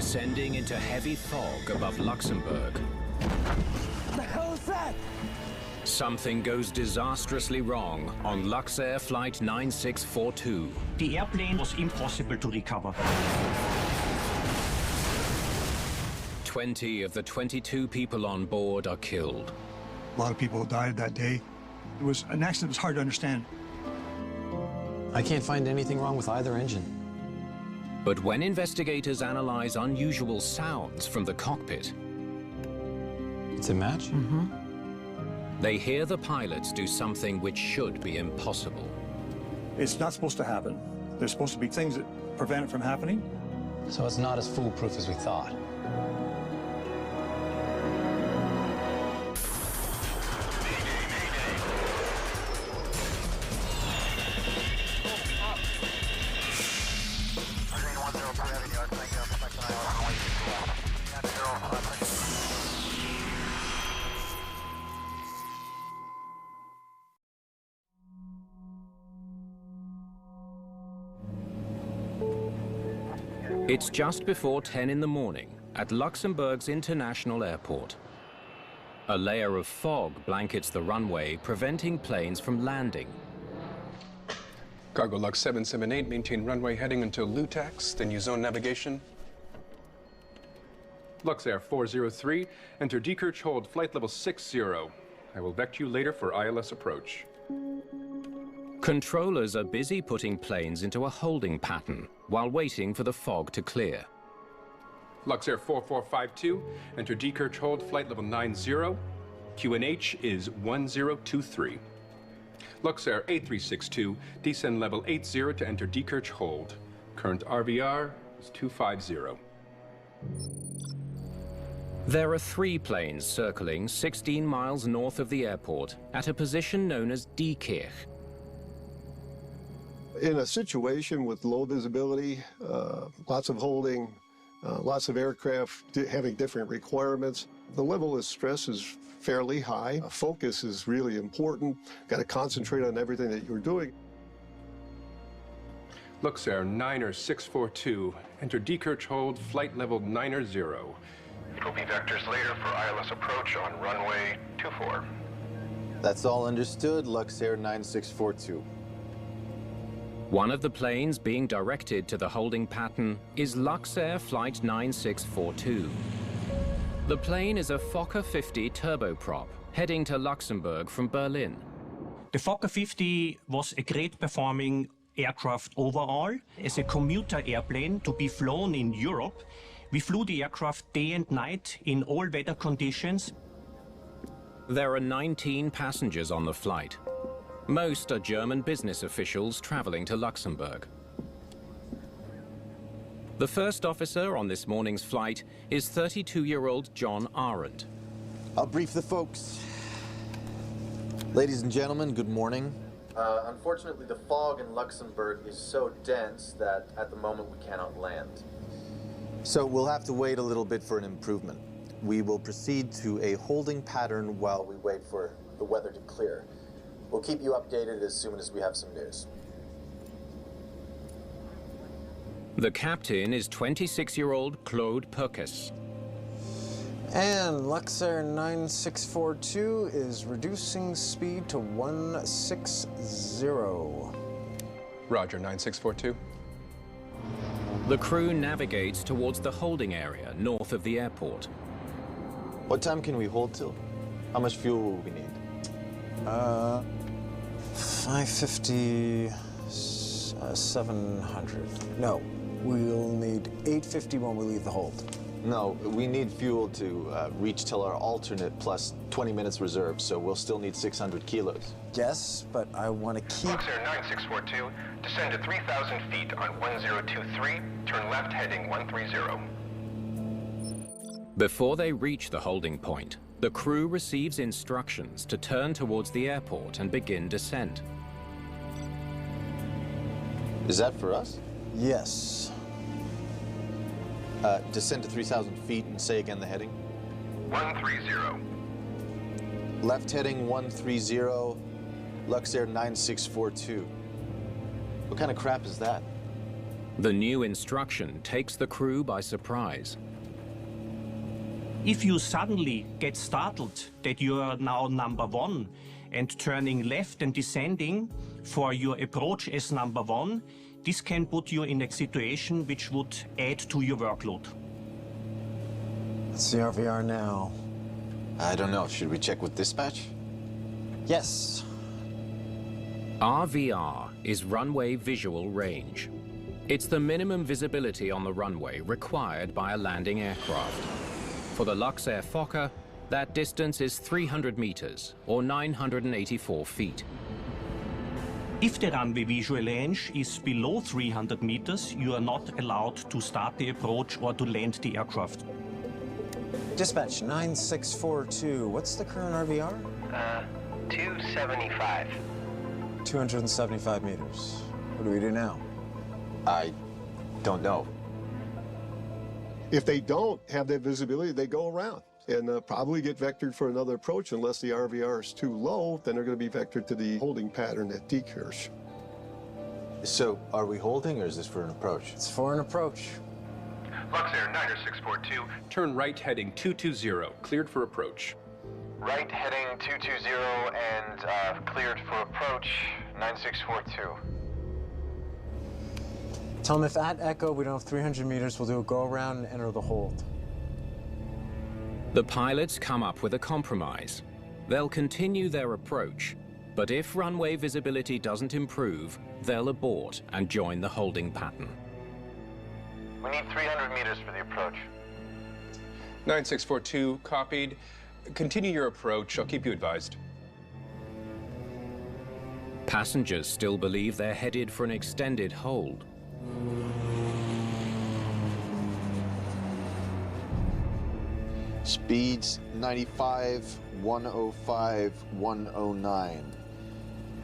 Descending into heavy fog above Luxembourg. What the hell is that? Something goes disastrously wrong on Luxair Flight 9642. The airplane was impossible to recover. 20 of the 22 people on board are killed. A lot of people died that day. It was an accident that was hard to understand. I can't find anything wrong with either engine. But when investigators analyze unusual sounds from the cockpit, It's a match? they hear the pilots do something which should be impossible. It's not supposed to happen. There's supposed to be things that prevent it from happening. So it's not as foolproof as we thought. It's just before 10 in the morning at Luxembourg's international airport. A layer of fog blankets the runway, preventing planes from landing. Cargo Lux 778, maintain runway heading until Lutax, then use zone navigation. Luxair 403, enter Dekirch hold, flight level 60. I will vect you later for ILS approach. Controllers are busy putting planes into a holding pattern while waiting for the fog to clear. Luxair 4452, enter Dekirch hold, flight level 90. QNH is 1023. Luxair 8362, descend level 80 to enter Dekirch hold. Current RVR is 250. There are 3 planes circling 16 miles north of the airport at a position known as Dekirch. In a situation with low visibility, lots of holding, lots of aircraft having different requirements, the level of stress is fairly high. Focus is really important. Got to concentrate on everything that you're doing. Luxair 9642, enter Dekirch hold, flight level 90. It will be vectors later for ILS approach on runway 24. That's all understood, Luxair 9642. One of the planes being directed to the holding pattern is Luxair Flight 9642. The plane is a Fokker 50 turboprop heading to Luxembourg from Berlin. The Fokker 50 was a great performing aircraft overall. As a commuter airplane to be flown in Europe, we flew the aircraft day and night in all weather conditions. There are 19 passengers on the flight. Most are German business officials traveling to Luxembourg. The first officer on this morning's flight is 32-year-old John Arendt. I'll brief the folks. Ladies and gentlemen, good morning. Unfortunately, the fog in Luxembourg is so dense that at the moment we cannot land. So we'll have to wait a little bit for an improvement. We will proceed to a holding pattern while we wait for the weather to clear. We'll keep you updated as soon as we have some news. The captain is 26-year-old Claude Perkes. And Luxair 9642 is reducing speed to 160. Roger, 9642. The crew navigates towards the holding area north of the airport. What time can we hold till? How much fuel will we need? 550, 700. No, we'll need 850 when we leave the hold. No, we need fuel to reach till our alternate plus 20 minutes reserve, so we'll still need 600 kilos. Yes, but I want to keep... Luxair 9642, descend to 3,000 feet on 1023, turn left heading 130. Before they reach the holding point, the crew receives instructions to turn towards the airport and begin descent. Is that for us? Yes. Descend to 3,000 feet and say again the heading. 130. Left heading 130, Luxair 9642. What kind of crap is that? The new instruction takes the crew by surprise. If you suddenly get startled that you are now number one and turning left and descending for your approach as number one, this can put you in a situation which would add to your workload. Let's see RVR now. I don't know. Should we check with dispatch? Yes. RVR is runway visual range. It's the minimum visibility on the runway required by a landing aircraft. For the Luxair Fokker, that distance is 300 meters, or 984 feet. If the runway visual range is below 300 meters, you are not allowed to start the approach or to land the aircraft. Dispatch 9642. What's the current RVR? 275. 275 meters. What do we do now? I don't know. If they don't have that visibility, they go around and probably get vectored for another approach. Unless the RVR is too low, then they're going to be vectored to the holding pattern at Dekirch. So, are we holding or is this for an approach? It's for an approach. Luxair 90642. Turn right heading 220, cleared for approach. Right heading 220 and cleared for approach 9642. Tell them if at Echo we don't have 300 meters, we'll do a go around and enter the hold. The pilots come up with a compromise. They'll continue their approach, but if runway visibility doesn't improve, they'll abort and join the holding pattern. We need 300 meters for the approach. 9642, copied. Continue your approach. I'll keep you advised. Passengers still believe they're headed for an extended hold. Speeds 95, 105, 109.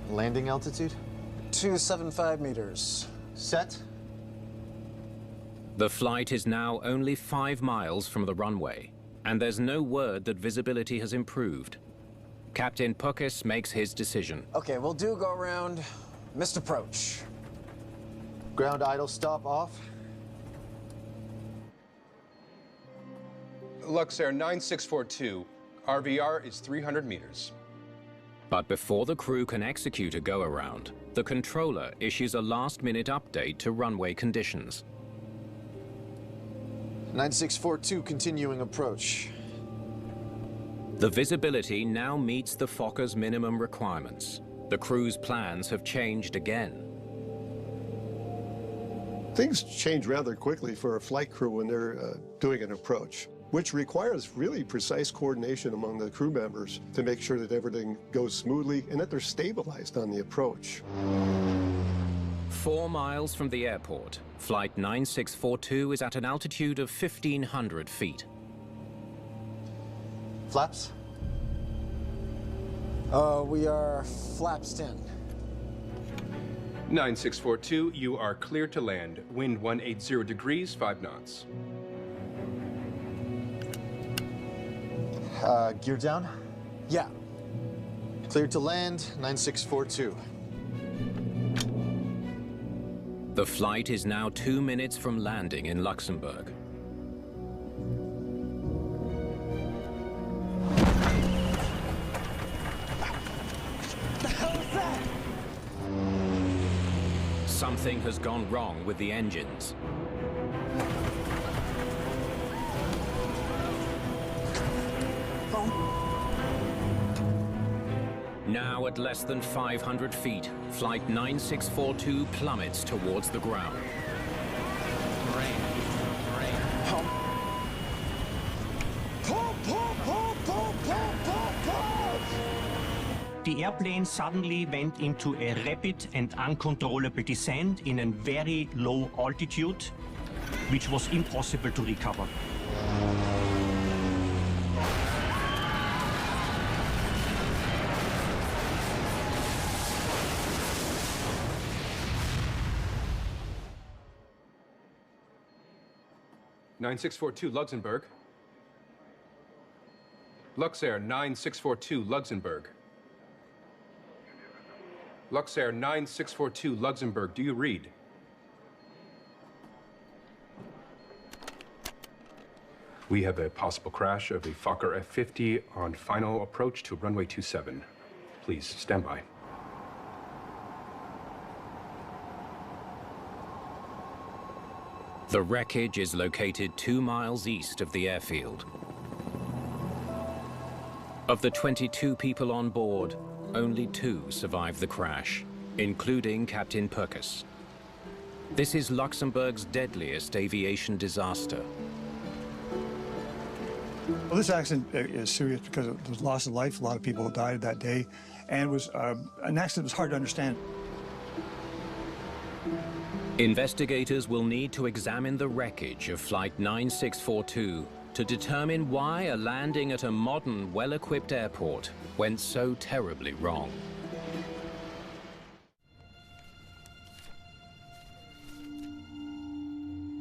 Landing altitude? 275 meters. Set? The flight is now only 5 miles from the runway, and there's no word that visibility has improved. Captain Pukis makes his decision. Okay, we'll do a go around. Missed approach. Ground idle stop off. Luxair 9642, RVR is 300 meters. But before the crew can execute a go-around, the controller issues a last-minute update to runway conditions. 9642, continuing approach. The visibility now meets the Fokker's minimum requirements. The crew's plans have changed again. Things change rather quickly for a flight crew when they're doing an approach, which requires really precise coordination among the crew members to make sure that everything goes smoothly and that they're stabilized on the approach. 4 miles from the airport, Flight 9642 is at an altitude of 1,500 feet. Flaps? We are flaps 10. 9642, you are clear to land. Wind 180 degrees, 5 knots. Gear down? Yeah. Cleared to land, 9642. The flight is now 2 minutes from landing in Luxembourg. The hell is that? Something has gone wrong with the engines. Now at less than 500 feet, Flight 9642 plummets towards the ground. Pull, pull, pull, pull, pull, pull, pull! The airplane suddenly went into a rapid and uncontrollable descent in a very low altitude, which was impossible to recover. (9642) Luxembourg. Luxair 9642 Luxembourg. Luxair 9642 Luxembourg, do you read? We have a possible crash of a Fokker F-50 on final approach to runway 27. Please stand by. The wreckage is located 2 miles east of the airfield. Of the 22 people on board, only 2 survived the crash, including Captain Purkis. This is Luxembourg's deadliest aviation disaster. Well, this accident is serious because of the loss of life. A lot of people died that day, and it was an accident that was hard to understand. Investigators will need to examine the wreckage of Flight 9642 to determine why a landing at a modern, well-equipped airport went so terribly wrong.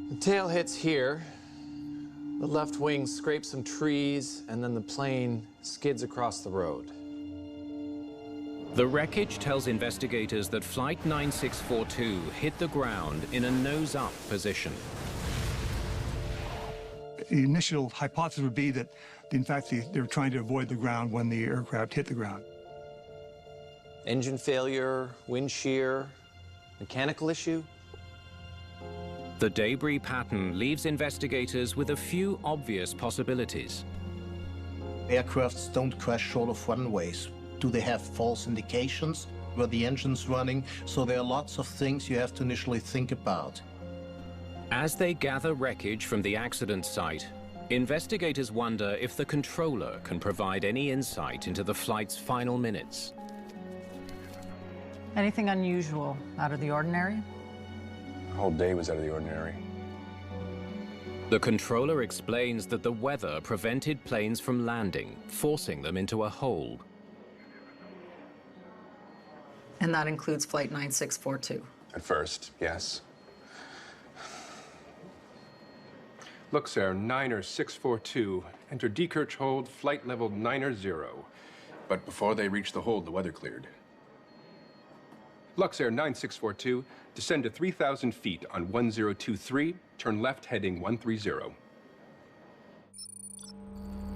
The tail hits here. The left wing scrapes some trees, and then the plane skids across the road. The wreckage tells investigators that Flight 9642 hit the ground in a nose-up position. The initial hypothesis would be that, in fact, they were trying to avoid the ground when the aircraft hit the ground. Engine failure, wind shear, mechanical issue? The debris pattern leaves investigators with a few obvious possibilities. Aircrafts don't crash short of runways. Do they have false indications? Were the engines running? So there are lots of things you have to initially think about. As they gather wreckage from the accident site, investigators wonder if the controller can provide any insight into the flight's final minutes. Anything unusual, out of the ordinary? The whole day was out of the ordinary. The controller explains that the weather prevented planes from landing, forcing them into a hold. And that includes Flight 9642. At first, yes. Luxair 90642 entered Dekirch hold, flight level 90. But before they reached the hold, the weather cleared. Luxair 9642, descend to 3,000 feet on 1023, turn left heading 130.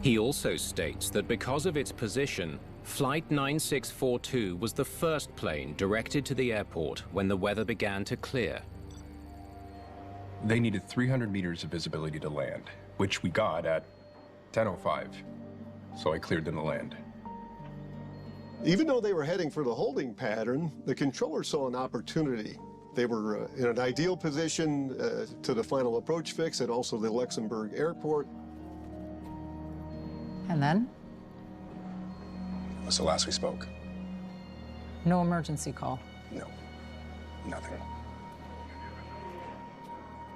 He also states that because of its position, Flight 9642 was the first plane directed to the airport when the weather began to clear. They needed 300 meters of visibility to land, which we got at 10:05. So I cleared them to land. Even though they were heading for the holding pattern, the controller saw an opportunity. They were in an ideal position to the final approach fix at also the Luxembourg airport. And then? That was the last we spoke. No emergency call? No, nothing.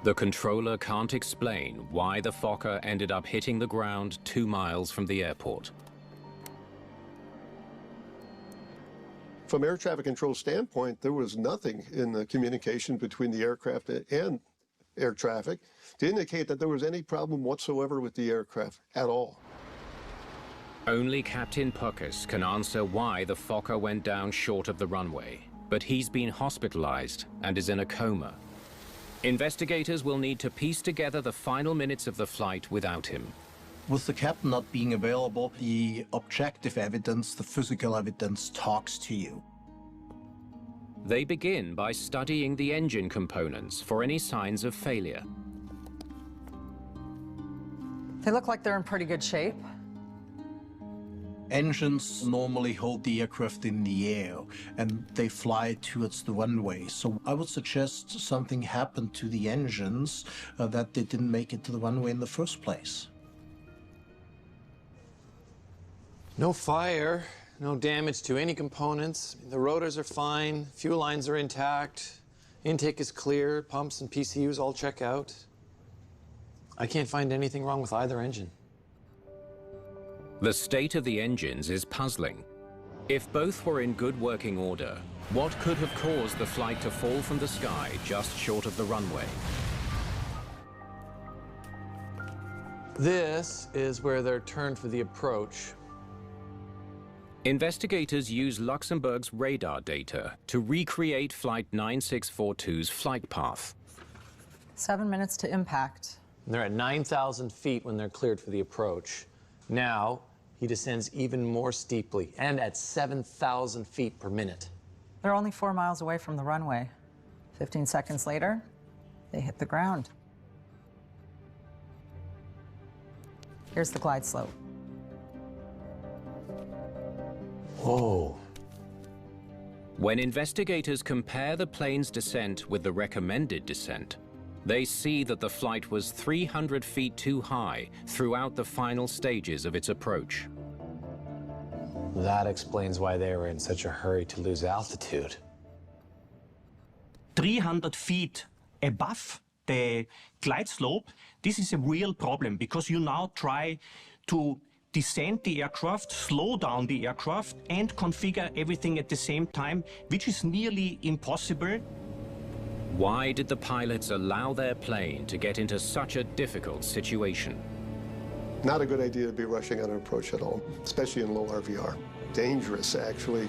The controller can't explain why the Fokker ended up hitting the ground 2 miles from the airport. From air traffic control standpoint, there was nothing in the communication between the aircraft and air traffic to indicate that there was any problem whatsoever with the aircraft at all. Only Captain Purkis can answer why the Fokker went down short of the runway, but he's been hospitalized and is in a coma. Investigators will need to piece together the final minutes of the flight without him. With the captain not being available, the objective evidence, the physical evidence, talks to you. They begin by studying the engine components for any signs of failure. They look like they're in pretty good shape. Engines normally hold the aircraft in the air and they fly towards the runway. So I would suggest something happened to the engines that they didn't make it to the runway in the first place. No fire, no damage to any components. The rotors are fine, fuel lines are intact, intake is clear, pumps and PCUs all check out. I can't find anything wrong with either engine. The state of the engines is puzzling. If both were in good working order, what could have caused the flight to fall from the sky just short of the runway? This is where they're turned for the approach. Investigators use Luxembourg's radar data to recreate Flight 9642's flight path. 7 minutes to impact. And they're at 9,000 feet when they're cleared for the approach. Now, he descends even more steeply and at 7,000 feet per minute. They're only 4 miles away from the runway. 15 seconds later, they hit the ground. Here's the glide slope. Whoa. When investigators compare the plane's descent with the recommended descent, they see that the flight was 300 feet too high throughout the final stages of its approach. That explains why they were in such a hurry to lose altitude. 300 feet above the glide slope, this is a real problem because you now try to descend the aircraft, slow down the aircraft, and configure everything at the same time, which is nearly impossible. Why did the pilots allow their plane to get into such a difficult situation? Not a good idea to be rushing on an approach at all, especially in low RVR. Dangerous, actually.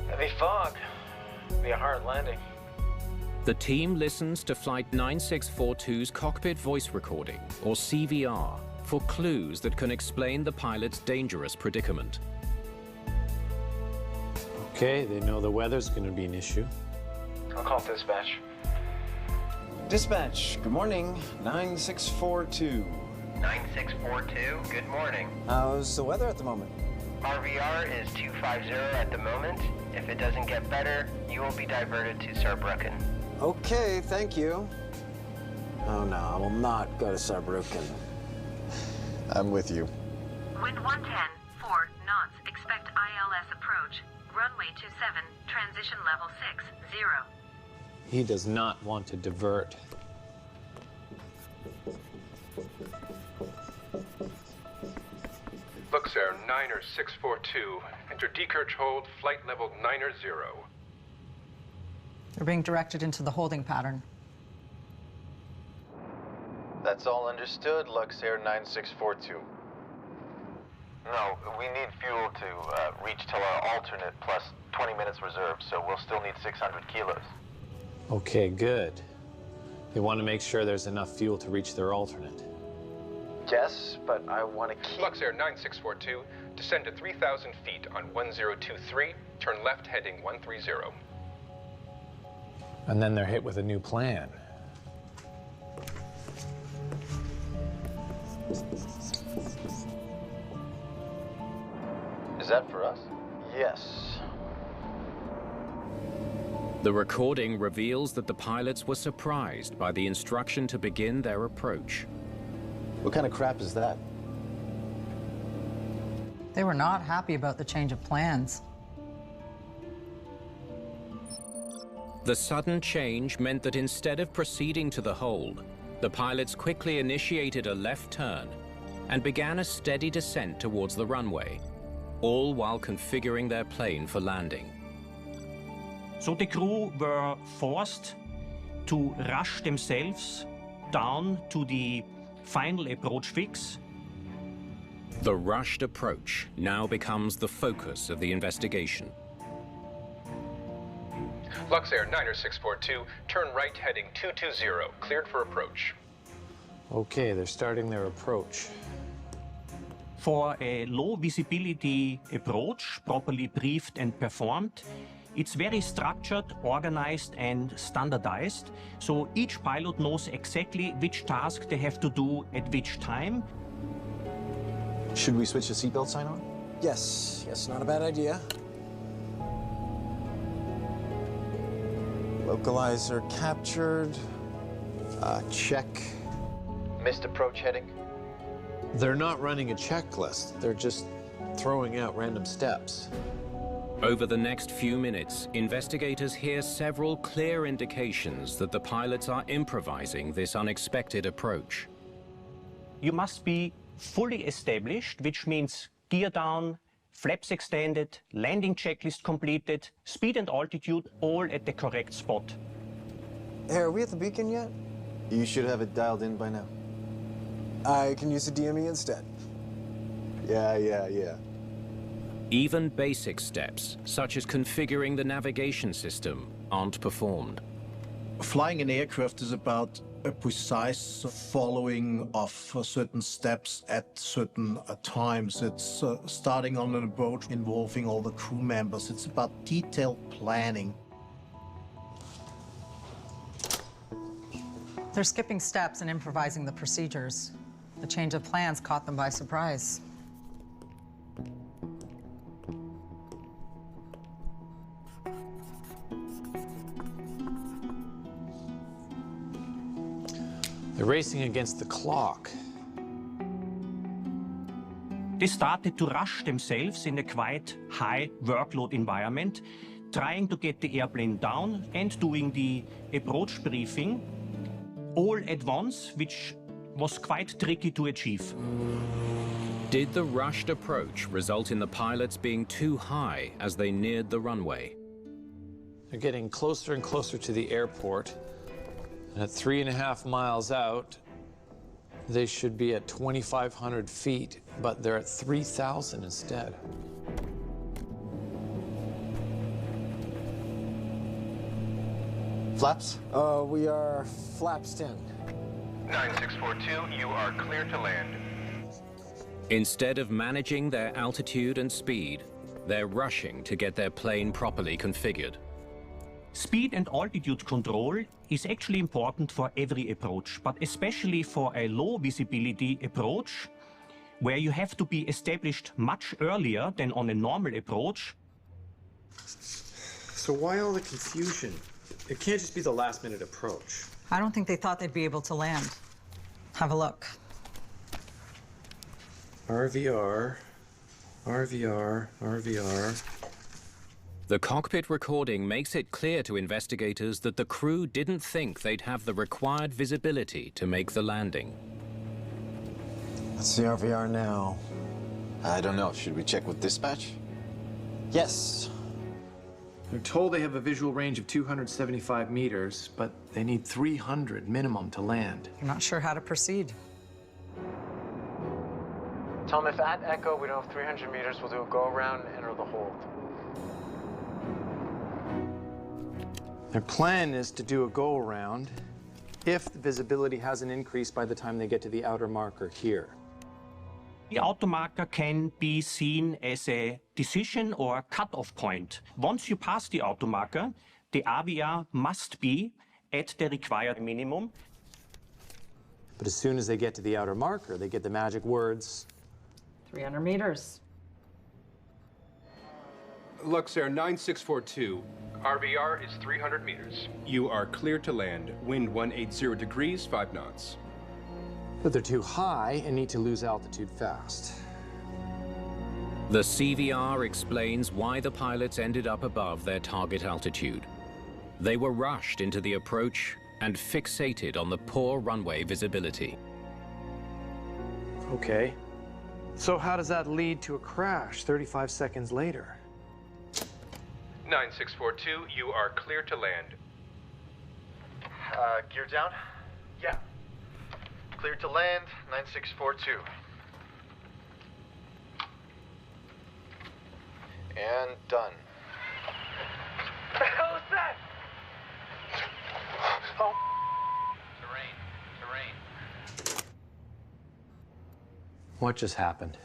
Heavy fog. Be a hard landing. The team listens to Flight 9642's cockpit voice recording, or CVR, for clues that can explain the pilot's dangerous predicament. Okay, they know the weather's going to be an issue. I'll call dispatch. Dispatch, good morning. 9642. 9642, good morning. How's the weather at the moment? RVR is 250 at the moment. If it doesn't get better, you will be diverted to Saarbrücken. Okay, thank you. Oh no, I will not go to Saarbrücken. I'm with you. Wind 110, 4 knots. Expect ILS approach. Runway 27, transition level 60. He does not want to divert. Luxair 90642, enter decurge hold, flight level 90. They're being directed into the holding pattern. That's all understood, Luxair 9642. No, we need fuel to reach till our alternate plus 20 minutes reserve, so we'll still need 600 kilos. Okay, good. They want to make sure there's enough fuel to reach their alternate. Yes, but I want to keep... Luxair 9642, descend to 3,000 feet on 1023, turn left heading 130. And then they're hit with a new plan. Is that for us? Yes. The recording reveals that the pilots were surprised by the instruction to begin their approach. What kind of crap is that? They were not happy about the change of plans. The sudden change meant that instead of proceeding to the hold, the pilots quickly initiated a left turn and began a steady descent towards the runway, all while configuring their plane for landing. So the crew were forced to rush themselves down to the final approach fix. The rushed approach now becomes the focus of the investigation. Luxair 90642, turn right heading 220, cleared for approach. Okay, they're starting their approach. For a low visibility approach, properly briefed and performed, it's very structured, organized, and standardized. So each pilot knows exactly which task they have to do at which time. Should we switch the seatbelt sign on? Yes, not a bad idea. Localizer captured. Check. Missed approach heading. They're not running a checklist. They're just throwing out random steps. Over the next few minutes, investigators hear several clear indications that the pilots are improvising this unexpected approach. You must be fully established, which means gear down, flaps extended, landing checklist completed, speed and altitude all at the correct spot. Hey, are we at the beacon yet? You should have it dialed in by now. I can use the DME instead. Yeah. Even basic steps, such as configuring the navigation system, aren't performed. Flying an aircraft is about a precise following of certain steps at certain times. It's starting on an approach involving all the crew members. It's about detailed planning. They're skipping steps and improvising the procedures. The change of plans caught them by surprise. They're racing against the clock. They started to rush themselves in a quite high workload environment, trying to get the airplane down and doing the approach briefing all at once, which was quite tricky to achieve. Did the rushed approach result in the pilots being too high as they neared the runway? They're getting closer and closer to the airport. And at 3.5 miles out, they should be at 2,500 feet, but they're at 3,000 instead. Flaps? We are flaps 10. 9642, you are clear to land. Instead of managing their altitude and speed, they're rushing to get their plane properly configured. Speed and altitude control is actually important for every approach, but especially for a low visibility approach, where you have to be established much earlier than on a normal approach. So why all the confusion? It can't just be the last-minute approach. I don't think they thought they'd be able to land. Have a look. RVR, RVR, RVR. The cockpit recording makes it clear to investigators that the crew didn't think they'd have the required visibility to make the landing. Let's see RVR now. I don't know. Should we check with dispatch? Yes. They're told they have a visual range of 275 meters, but they need 300 minimum to land. I'm not sure how to proceed. Tell them if at Echo we don't have 300 meters, we'll do a go-around and enter the hold. Their plan is to do a go-around if the visibility hasn't increased by the time they get to the outer marker here. The outer marker can be seen as a decision or a cut-off point. Once you pass the outer marker, the RVR must be at the required minimum. But as soon as they get to the outer marker, they get the magic words. 300 meters. Luxair 9642, RVR is 300 meters. You are clear to land. Wind 180 degrees, 5 knots. But they're too high and need to lose altitude fast. The CVR explains why the pilots ended up above their target altitude. They were rushed into the approach and fixated on the poor runway visibility. Okay. So how does that lead to a crash 35 seconds later? 9642, you are clear to land. Gear down? Yeah. Clear to land, 9642. And done. What the hell is that? Oh. Terrain. What just happened?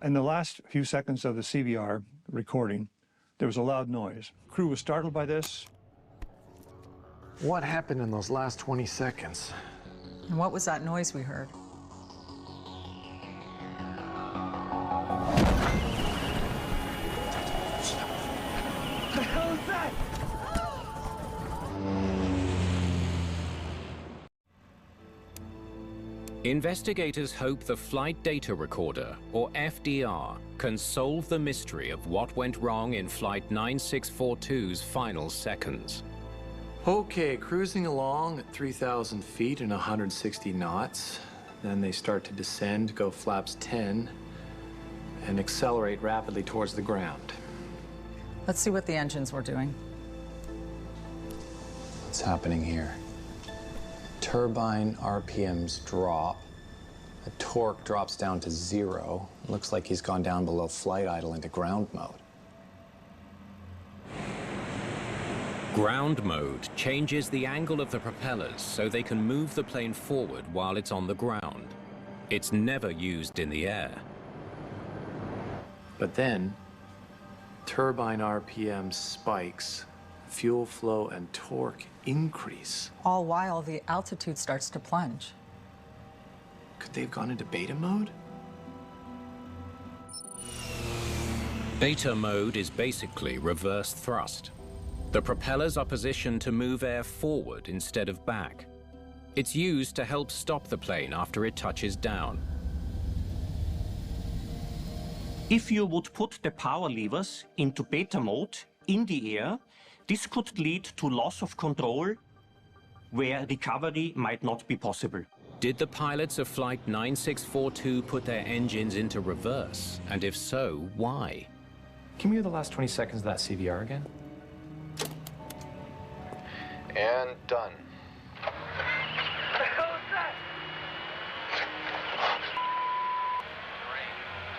In the last few seconds of the CVR recording, there was a loud noise. Crew was startled by this. What happened in those last 20 seconds? And what was that noise we heard? What the hell is that? Investigators hope the Flight Data Recorder, or FDR, can solve the mystery of what went wrong in Flight 9642's final seconds. Okay, cruising along at 3,000 feet and 160 knots. Then they start to descend, go flaps 10, and accelerate rapidly towards the ground. Let's see what the engines were doing. What's happening here? Turbine RPMs drop. The torque drops down to 0. Looks like he's gone down below flight idle into ground mode. Ground mode changes the angle of the propellers so they can move the plane forward while it's on the ground. It's never used in the air. But then, turbine RPM spikes, fuel flow and torque increase. All while the altitude starts to plunge. Could they have gone into beta mode? Beta mode is basically reverse thrust. The propellers are positioned to move air forward instead of back. It's used to help stop the plane after it touches down. If you would put the power levers into beta mode in the air, this could lead to loss of control where recovery might not be possible. Did the pilots of Flight 9642 put their engines into reverse? And if so, why? Can we hear the last 20 seconds of that CVR again? And done. What the hell is that?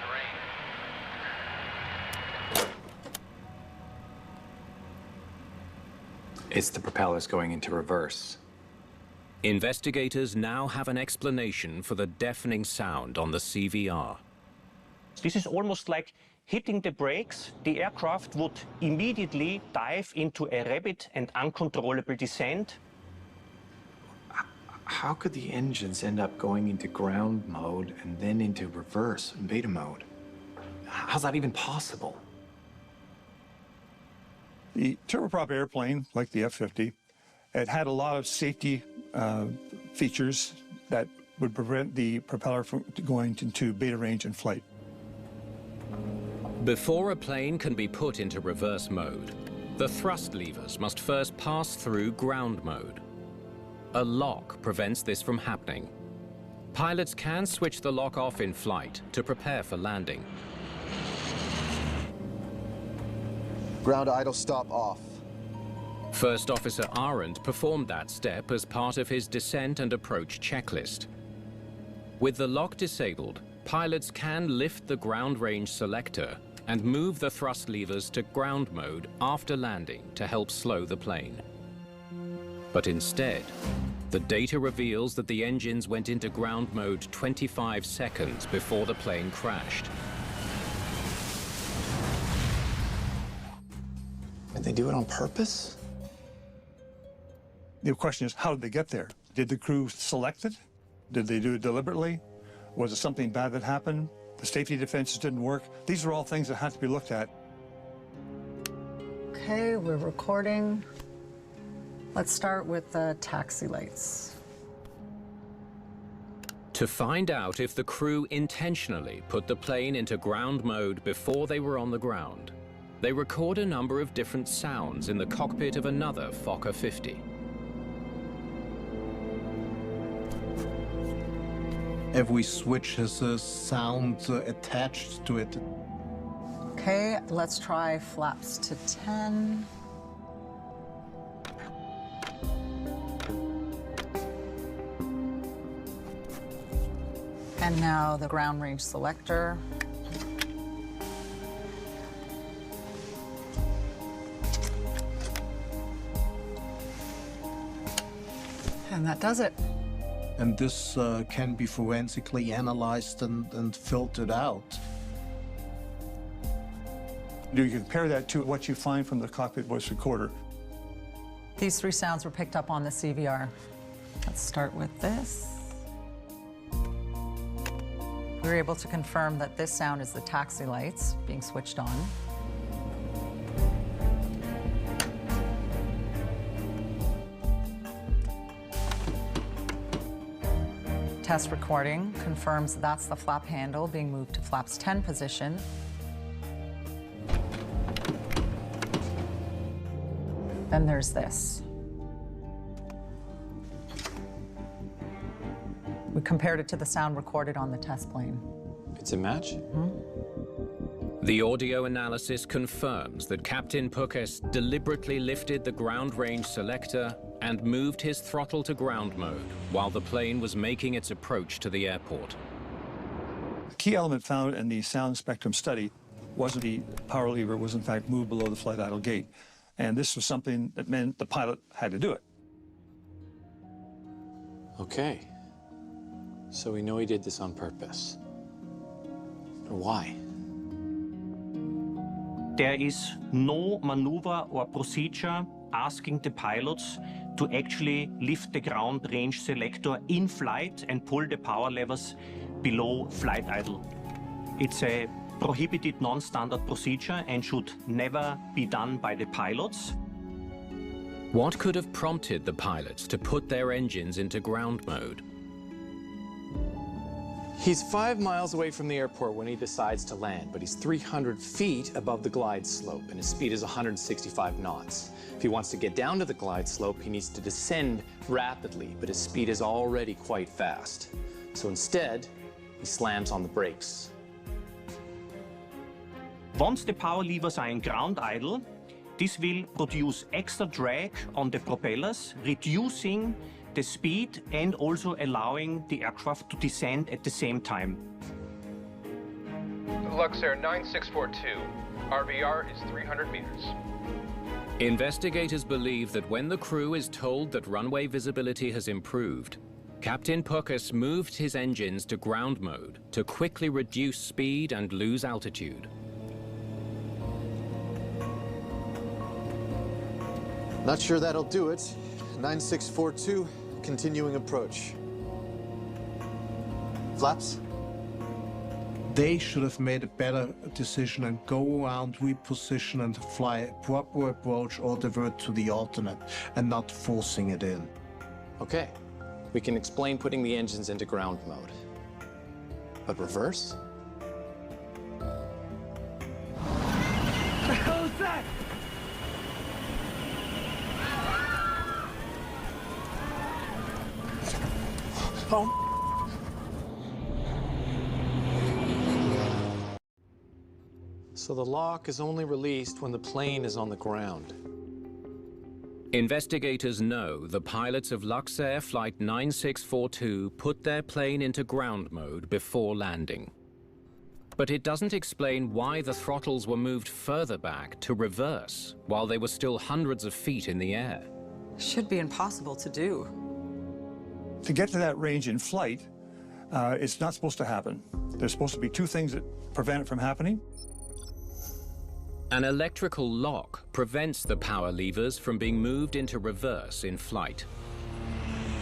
Terrain. It's the propellers going into reverse. Investigators now have an explanation for the deafening sound on the CVR. This is almost like hitting the brakes. The aircraft would immediately dive into a rapid and uncontrollable descent. How could the engines end up going into ground mode and then into reverse and beta mode? How's that even possible? The turboprop airplane, like the F-50, it had a lot of safety features that would prevent the propeller from going into beta range in flight. Before a plane can be put into reverse mode, the thrust levers must first pass through ground mode. A lock prevents this from happening. Pilots can switch the lock off in flight to prepare for landing. Ground idle stop off. First Officer Arendt performed that step as part of his descent and approach checklist. With the lock disabled, pilots can lift the ground range selector and move the thrust levers to ground mode after landing to help slow the plane. But instead, the data reveals that the engines went into ground mode 25 seconds before the plane crashed. Did they do it on purpose? The question is, how did they get there? Did the crew select it? Did they do it deliberately? Was it something bad that happened? The safety defenses didn't work? These are all things that had to be looked at. Okay, we're recording. Let's start with the taxi lights. To find out if the crew intentionally put the plane into ground mode before they were on the ground, they record a number of different sounds in the cockpit of another Fokker 50. Every switch has a sound attached to it. Okay, let's try flaps to 10. And now the ground range selector. And that does it. And this can be forensically analyzed and filtered out. Do you compare that to what you find from the cockpit voice recorder? These three sounds were picked up on the CVR. Let's start with this. We were able to confirm that this sound is the taxi lights being switched on. Test recording confirms that's the flap handle being moved to flaps 10 position. Then there's this. We compared it to the sound recorded on the test plane. It's a match? The audio analysis confirms that Captain Pukes deliberately lifted the ground range selector and moved his throttle to ground mode while the plane was making its approach to the airport. The key element found in the sound spectrum study was the power lever was in fact moved below the flight idle gate. And this was something that meant the pilot had to do it. Okay. So we know he did this on purpose. But why? There is no maneuver or procedure asking the pilots to actually lift the ground range selector in flight and pull the power levers below flight idle. It's a prohibited non-standard procedure and should never be done by the pilots. What could have prompted the pilots to put their engines into ground mode? He's 5 miles away from the airport when he decides to land, but he's 300 feet above the glide slope, and his speed is 165 knots. If he wants to get down to the glide slope, he needs to descend rapidly, but his speed is already quite fast. So instead, he slams on the brakes. Once the power levers are in ground idle, this will produce extra drag on the propellers, reducing the speed and also allowing the aircraft to descend at the same time. Luxair 9642. RVR is 300 meters. Investigators believe that when the crew is told that runway visibility has improved, Captain Pukas moved his engines to ground mode to quickly reduce speed and lose altitude. Not sure that'll do it. 9642, continuing approach. Flaps? They should have made a better decision and go around, reposition and fly a proper approach or divert to the alternate and not forcing it in. Okay, we can explain putting the engines into ground mode. But reverse? What the hell is that? Oh. So the lock is only released when the plane is on the ground. Investigators know the pilots of Luxair Flight 9642 put their plane into ground mode before landing. But it doesn't explain why the throttles were moved further back to reverse while they were still hundreds of feet in the air. Should be impossible to do. To get to that range in flight, it's not supposed to happen. There's supposed to be two things that prevent it from happening. An electrical lock prevents the power levers from being moved into reverse in flight.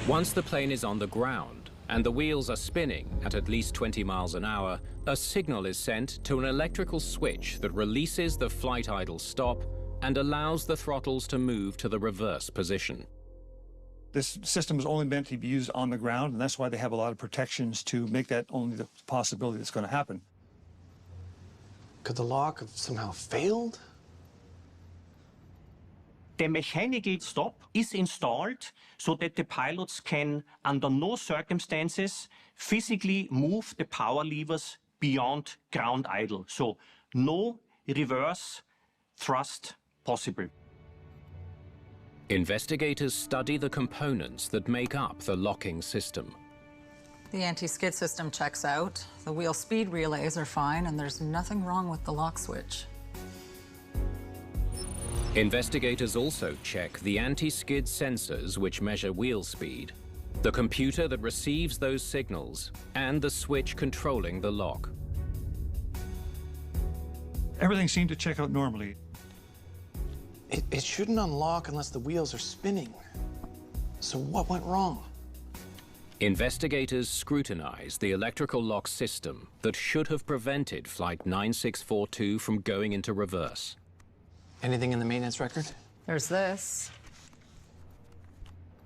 Once the plane is on the ground and the wheels are spinning at least 20 miles an hour, a signal is sent to an electrical switch that releases the flight idle stop and allows the throttles to move to the reverse position. This system is only meant to be used on the ground, and that's why they have a lot of protections to make that only the possibility that's going to happen. Could the lock have somehow failed? The mechanical stop is installed so that the pilots can, under no circumstances, physically move the power levers beyond ground idle. So no reverse thrust possible. Investigators study the components that make up the locking system. The anti-skid system checks out. The wheel speed relays are fine, and there's nothing wrong with the lock switch. Investigators also check the anti-skid sensors which measure wheel speed, the computer that receives those signals, and the switch controlling the lock. Everything seemed to check out normally. It shouldn't unlock unless the wheels are spinning. So what went wrong? Investigators scrutinize the electrical lock system that should have prevented Flight 9642 from going into reverse. Anything in the maintenance record? There's this.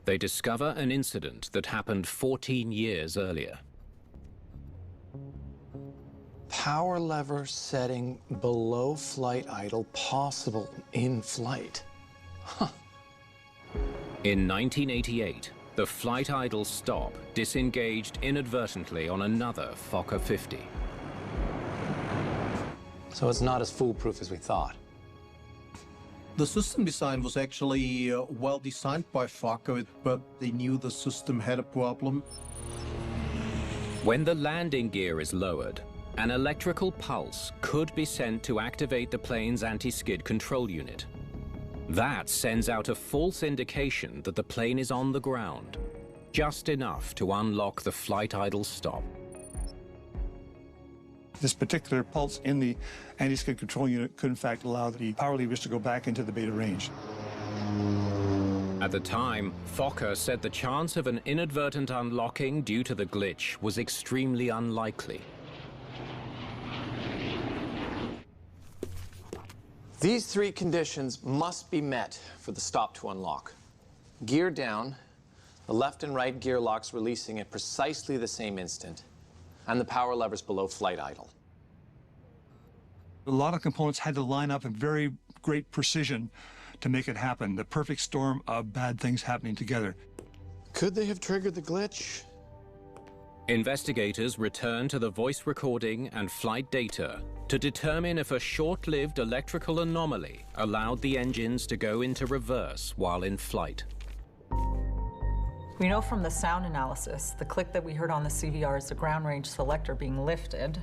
They discover an incident that happened 14 years earlier. Power lever setting below flight idle possible in flight. Huh. In 1988, the flight idle stop disengaged inadvertently on another Fokker 50. So it's not as foolproof as we thought. The system design was actually well designed by Fokker, but they knew the system had a problem. When the landing gear is lowered, an electrical pulse could be sent to activate the plane's anti-skid control unit. That sends out a false indication that the plane is on the ground, just enough to unlock the flight idle stop. This particular pulse in the anti-skid control unit could in fact allow the power levers to go back into the beta range. At the time, Fokker said the chance of an inadvertent unlocking due to the glitch was extremely unlikely. These three conditions must be met for the stop to unlock. Gear down, the left and right gear locks releasing at precisely the same instant, and the power levers below flight idle. A lot of components had to line up in very great precision to make it happen, the perfect storm of bad things happening together. Could they have triggered the glitch? Investigators returned to the voice recording and flight data to determine if a short-lived electrical anomaly allowed the engines to go into reverse while in flight. We know from the sound analysis, the click that we heard on the CVR is the ground range selector being lifted.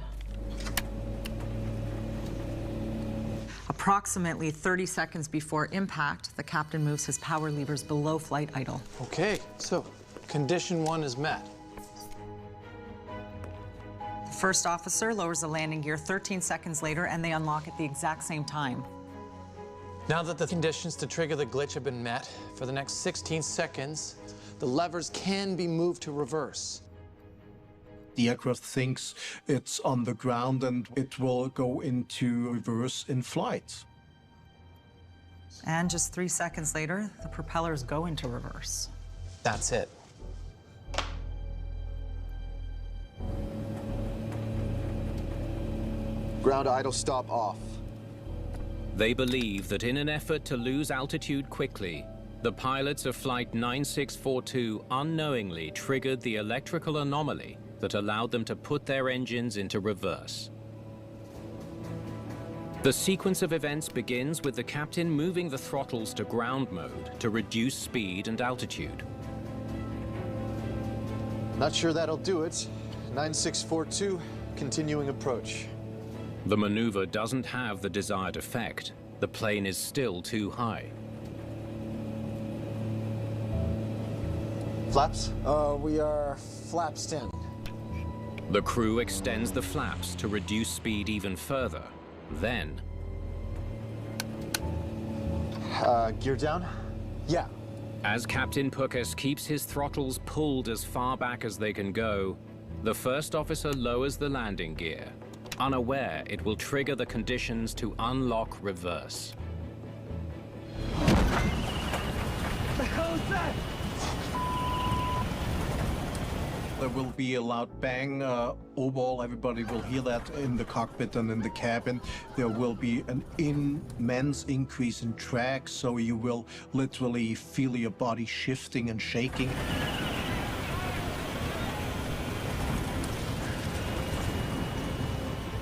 Approximately 30 seconds before impact, the captain moves his power levers below flight idle. Okay, so condition 1 is met. The first officer lowers the landing gear 13 seconds later, and they unlock at the exact same time. Now that the conditions to trigger the glitch have been met, for the next 16 seconds, the levers can be moved to reverse. The aircraft thinks it's on the ground and it will go into reverse in flight. And just 3 seconds later, the propellers go into reverse. That's it. Ground idle stop off. They believe that in an effort to lose altitude quickly, the pilots of Flight 9642 unknowingly triggered the electrical anomaly that allowed them to put their engines into reverse. The sequence of events begins with the captain moving the throttles to ground mode to reduce speed and altitude. Not sure that'll do it. 9642, continuing approach. The maneuver doesn't have the desired effect. The plane is still too high. Flaps? We are flaps 10. The crew extends the flaps to reduce speed even further. Then... gear down? Yeah. As Captain Pukas keeps his throttles pulled as far back as they can go, the first officer lowers the landing gear, unaware it will trigger the conditions to unlock reverse. What the hell is that? There will be a loud bang. Overall, everybody will hear that in the cockpit and in the cabin. There will be an immense increase in drag, so you will literally feel your body shifting and shaking.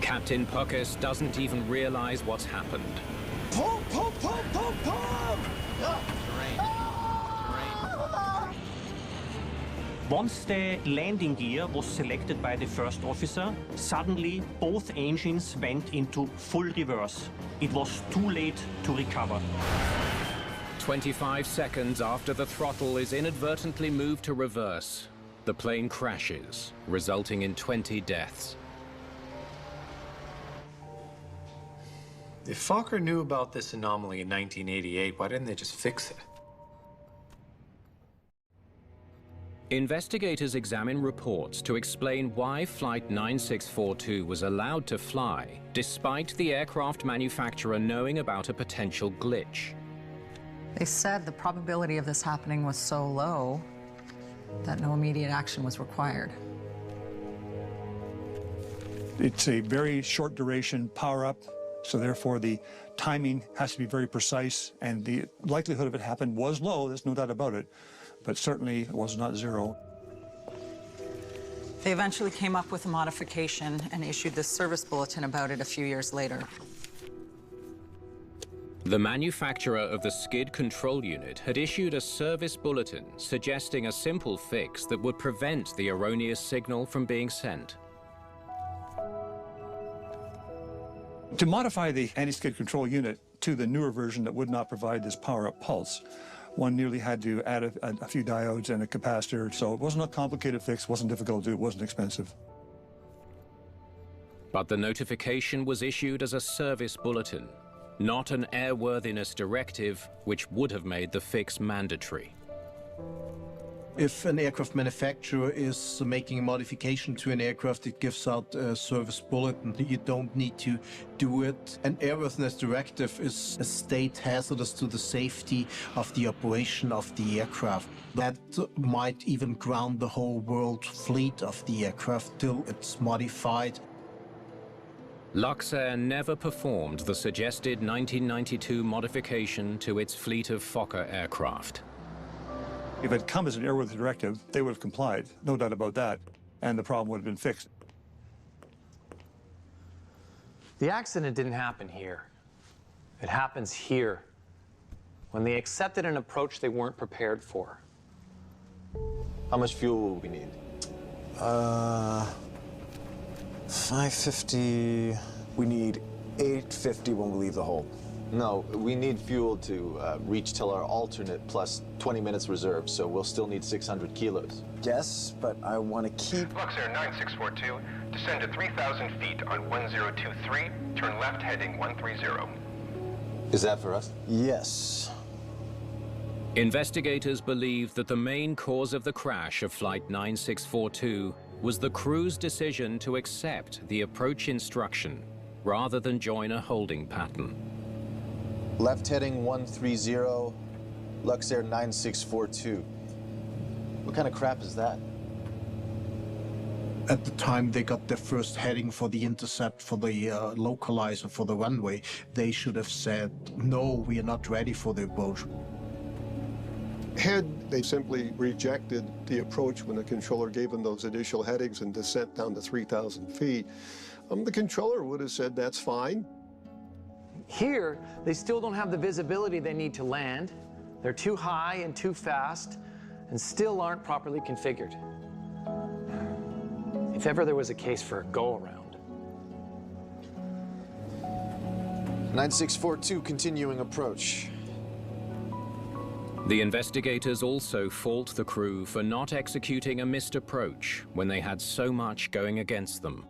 Captain Pukas doesn't even realize what's happened. Pull, pull, pull, pull, pull! Once the landing gear was selected by the first officer, suddenly both engines went into full reverse. It was too late to recover. 25 seconds after the throttle is inadvertently moved to reverse, the plane crashes, resulting in 20 deaths. If Fokker knew about this anomaly in 1988, why didn't they just fix it? Investigators examine reports to explain why Flight 9642 was allowed to fly, despite the aircraft manufacturer knowing about a potential glitch. They said the probability of this happening was so low that no immediate action was required. It's a very short duration power-up, so therefore the timing has to be very precise, and the likelihood of it happening was low, there's no doubt about it, but certainly it was not zero. They eventually came up with a modification and issued this service bulletin about it a few years later. The manufacturer of the skid control unit had issued a service bulletin suggesting a simple fix that would prevent the erroneous signal from being sent. To modify the anti-skid control unit, to the newer version that would not provide this power-up pulse. One nearly had to add a few diodes and a capacitor, so it wasn't a complicated fix, wasn't difficult to do, it wasn't expensive. But the notification was issued as a service bulletin, not an airworthiness directive, which would have made the fix mandatory. If an aircraft manufacturer is making a modification to an aircraft, it gives out a service bulletin. You don't need to do it. An airworthiness directive is a state hazardous to the safety of the operation of the aircraft. That might even ground the whole world fleet of the aircraft till it's modified. Luxair never performed the suggested 1992 modification to its fleet of Fokker aircraft. If it had come as an airworthiness directive, they would have complied, no doubt about that, and the problem would have been fixed. The accident didn't happen here. It happens here, when they accepted an approach they weren't prepared for. How much fuel will we need? 550. We need 850 when we leave the hold. No, we need fuel to reach till our alternate plus 20 minutes reserve, so we'll still need 600 kilos. Yes, but I want to keep... Luxair 9642, descend to 3,000 feet on 1023, turn left heading 130. Is that for us? Yes. Investigators believe that the main cause of the crash of Flight 9642 was the crew's decision to accept the approach instruction rather than join a holding pattern. Left heading 130, Luxair 9642. What kind of crap is that? At the time they got their first heading for the intercept, for the localizer for the runway, they should have said, no, we are not ready for the approach. Had they simply rejected the approach when the controller gave them those initial headings and descent down to 3,000 feet, the controller would have said, that's fine. Here, they still don't have the visibility they need to land. They're too high and too fast, and still aren't properly configured. If ever there was a case for a go-around. 9642, continuing approach. The investigators also fault the crew for not executing a missed approach when they had so much going against them.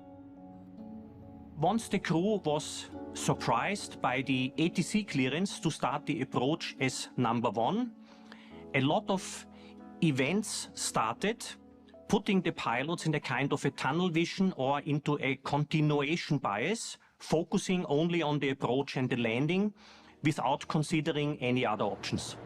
Once the crew was surprised by the ATC clearance to start the approach as number 1, a lot of events started, putting the pilots in a kind of a tunnel vision or into a continuation bias, focusing only on the approach and the landing without considering any other options.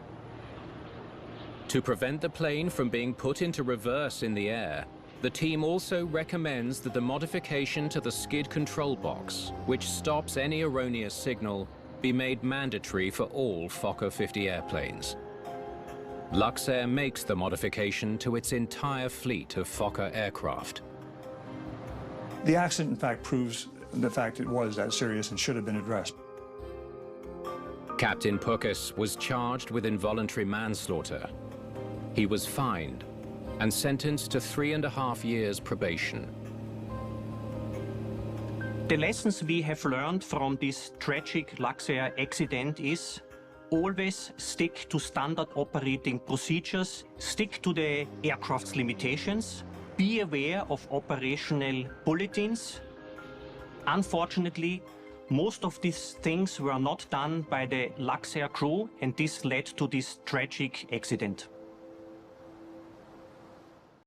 To prevent the plane from being put into reverse in the air, the team also recommends that the modification to the skid control box, which stops any erroneous signal, be made mandatory for all Fokker 50 airplanes. Luxair makes the modification to its entire fleet of Fokker aircraft. The accident, in fact, proves the fact it was that serious and should have been addressed. Captain Pukas was charged with involuntary manslaughter. He was fined and sentenced to 3.5 years probation. The lessons we have learned from this tragic Luxair accident is always stick to standard operating procedures, stick to the aircraft's limitations, be aware of operational bulletins. Unfortunately, most of these things were not done by the Luxair crew, and this led to this tragic accident.